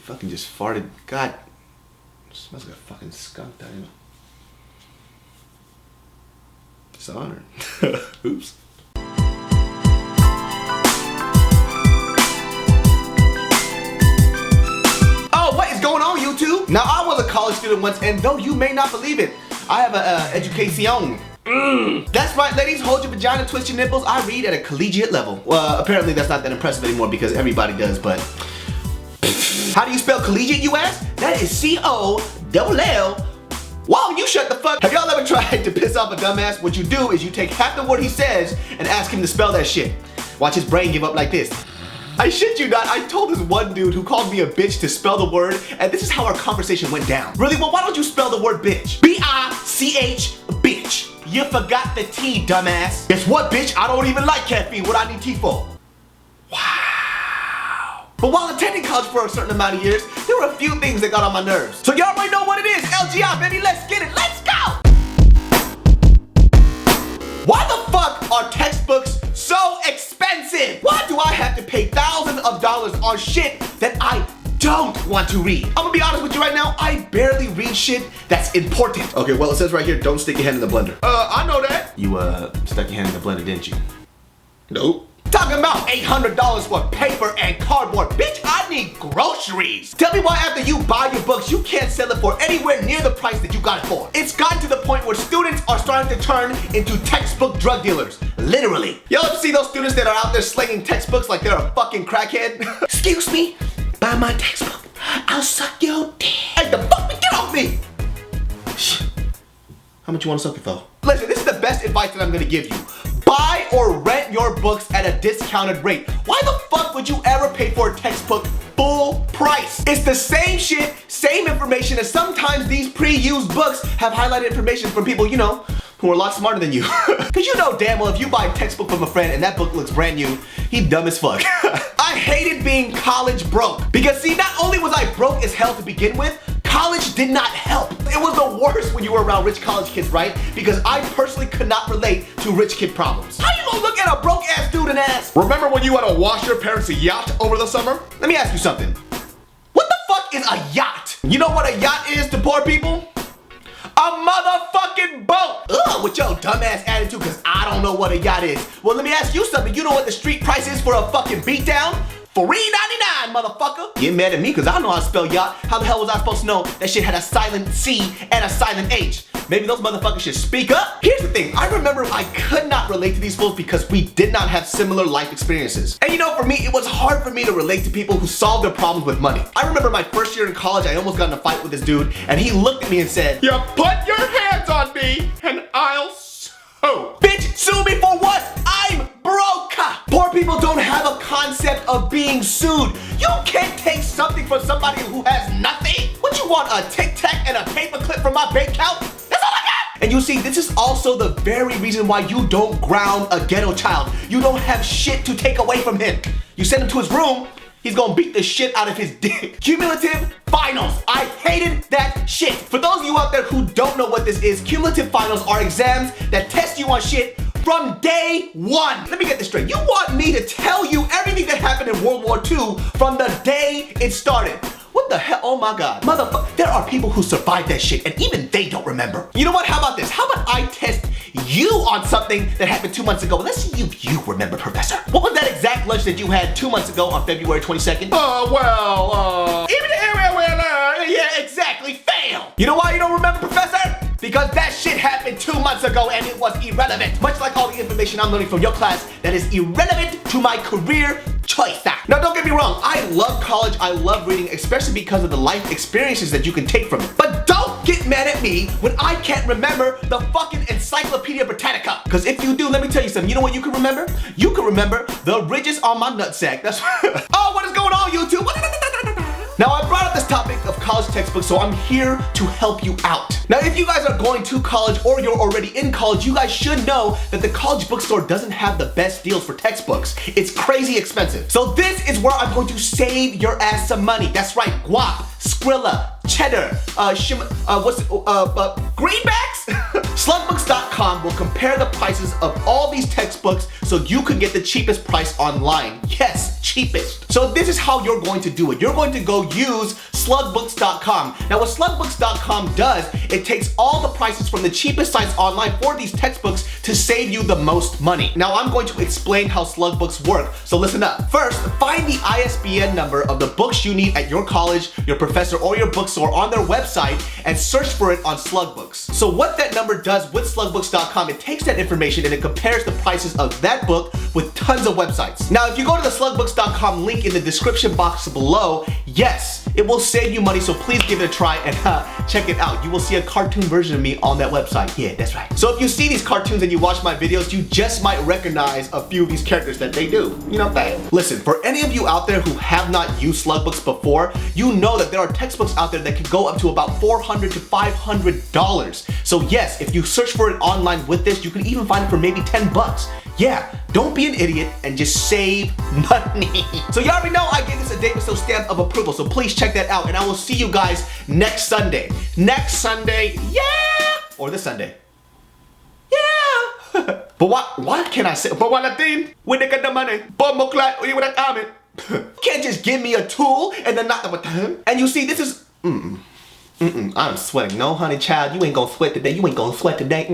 fucking just farted. God, it smells like a fucking skunk down here. It's an honor. Oops. Oh, what is going on, YouTube? Now, I was a college student once, and though you may not believe it, I have an education. That's right, ladies. Hold your vagina, twist your nipples. I read at a collegiate level. Well, apparently that's not that impressive anymore because everybody does, but... How do you spell collegiate, you ask? That is C-O-L-L. Why don't you shut the fuck? Have y'all ever tried to piss off a dumbass? What you do is you take half the word he says and ask him to spell that shit. Watch his brain give up like this. I shit you not, I told this one dude who called me a bitch to spell the word, and this is how our conversation went down. Really? Well, why don't you spell the word bitch? B-I-C-H, bitch. You forgot the T, dumbass. Guess what, bitch? I don't even like caffeine. What I need tea for? Wow. But while attending college for a certain amount of years, there were a few things that got on my nerves. So y'all already know what it is. LGI, baby, let's get it. Let's go! Why the fuck are textbooks so expensive? Why do I have to pay thousands of dollars on shit that I don't want to read? I'm gonna be honest with you right now, I barely read shit that's important. Okay, well it says right here, don't stick your hand in the blender. I know that. You stuck your hand in the blender, didn't you? Nope. Talking about $800 for paper and cardboard. Bitch, I need groceries. Tell me why after you buy your books, you can't sell it for anywhere near the price that you got it for. It's gotten to the point where students are starting to turn into textbook drug dealers. Literally. Y'all ever see those students that are out there slinging textbooks like they're a fucking crackhead? Excuse me, buy my textbook. I'll suck your dick. Hey, the fuck, get off me. How much you want to suck it for? Listen, this is the best advice that I'm gonna give you. Buy or rent your books at a discounted rate. Why the fuck would you ever pay for a textbook full price? It's the same shit, same information, and sometimes these pre-used books have highlighted information from people, you know, who are a lot smarter than you. Cause you know damn well if you buy a textbook from a friend and that book looks brand new, he's dumb as fuck. I hated being college broke. Because see, not only was I broke as hell to begin with, college did not help. It was the worst when you were around rich college kids, right? Because I personally could not relate to rich kid problems. How you gonna look at a broke ass dude and ask, remember when you had to wash your parents' yacht over the summer? Let me ask you something. What the fuck is a yacht? You know what a yacht is to poor people? A motherfucking boat! Ugh, with your dumbass attitude, cause I don't know what a yacht is. Well, let me ask you something. You know what the street price is for a fucking beatdown? $3.99, motherfucker! Get mad at me cause I don't know how to spell yacht. How the hell was I supposed to know that shit had a silent C and a silent H? Maybe those motherfuckers should speak up. Here's the thing, I remember I could not relate to these fools because we did not have similar life experiences. And you know, for me, it was hard for me to relate to people who solved their problems with money. I remember my first year in college, I almost got in a fight with this dude, and he looked at me and said, "You put your hands on me, and I'll sue." Bitch, sue me for what? I'm broke! Poor people don't have a concept of being sued. You can't take something from somebody who has nothing. What you want, a Tic Tac and a paperclip from my bank account? That's all I got! And you see, this is also the very reason why you don't ground a ghetto child. You don't have shit to take away from him. You send him to his room, he's gonna beat the shit out of his dick. Cumulative finals. I hated that shit. For those of you out there who don't know what this is, cumulative finals are exams that test you on shit from day one. Let me get this straight. You want me to tell you everything that happened in World War II from the day it started? What the hell? Oh my God. Motherfucker, there are people who survived that shit and even they don't remember. You know what? How about this? How about I test you on something that happened 2 months ago? Let's see if you remember, Professor. What was that exact lunch that you had 2 months ago on February 22nd? Yeah, exactly, fail. You know why you don't remember, Professor? Because that shit happened 2 months ago and it was irrelevant. Much like all the information I'm learning from your class that is irrelevant to my career choice. Now don't get me wrong, I love college, I love reading, especially because of the life experiences that you can take from it. But don't get mad at me when I can't remember the fucking Encyclopedia Britannica. Because if you do, let me tell you something, you know what you can remember? You can remember the ridges on my nutsack. That's Oh, what is going on, YouTube? Now I brought up this topic of college textbooks, so I'm here to help you out. Now if you guys are going to college or you're already in college, you guys should know that the college bookstore doesn't have the best deals for textbooks. It's crazy expensive. So this is where I'm going to save your ass some money. That's right, guap, Skrilla, cheddar, Greenbacks? SlugBooks.com will compare the prices of all these textbooks so you can get the cheapest price online. Yes, cheapest. So this is how you're going to do it. You're going to go use SlugBooks.com. Now what SlugBooks.com does, it takes all the prices from the cheapest sites online for these textbooks to save you the most money. Now I'm going to explain how SlugBooks work, so listen up. First, find the ISBN number of the books you need at your college, your professor, or your bookstore on their website and search for it on SlugBooks. So what that number does with SlugBooks.com, it takes that information and it compares the prices of that book with tons of websites. Now if you go to the SlugBooks.com link in the description box below, yes, it will save you money, so please give it a try and check it out. You will see a cartoon version of me on that website. Yeah, that's right. So if you see these cartoons and you watch my videos, you just might recognize a few of these characters that they do. You know what I'm saying? Listen, for any of you out there who have not used SlugBooks before, you know that there are textbooks out there that can go up to about $400 to $500. So yes, if you search for it online with this, you can even find it for maybe 10 bucks. Yeah, don't be an idiot and just save money. So you already know I gave this a David So stamp of approval, so please check that out and I will see you guys next Sunday. Next Sunday, yeah! Or this Sunday. Yeah! But what can I say? But what Latin? When they get the money, you can't just give me a tool and then not the time. And you see, this is, I'm sweating. No, honey child, you ain't gonna sweat today. You ain't gonna sweat today.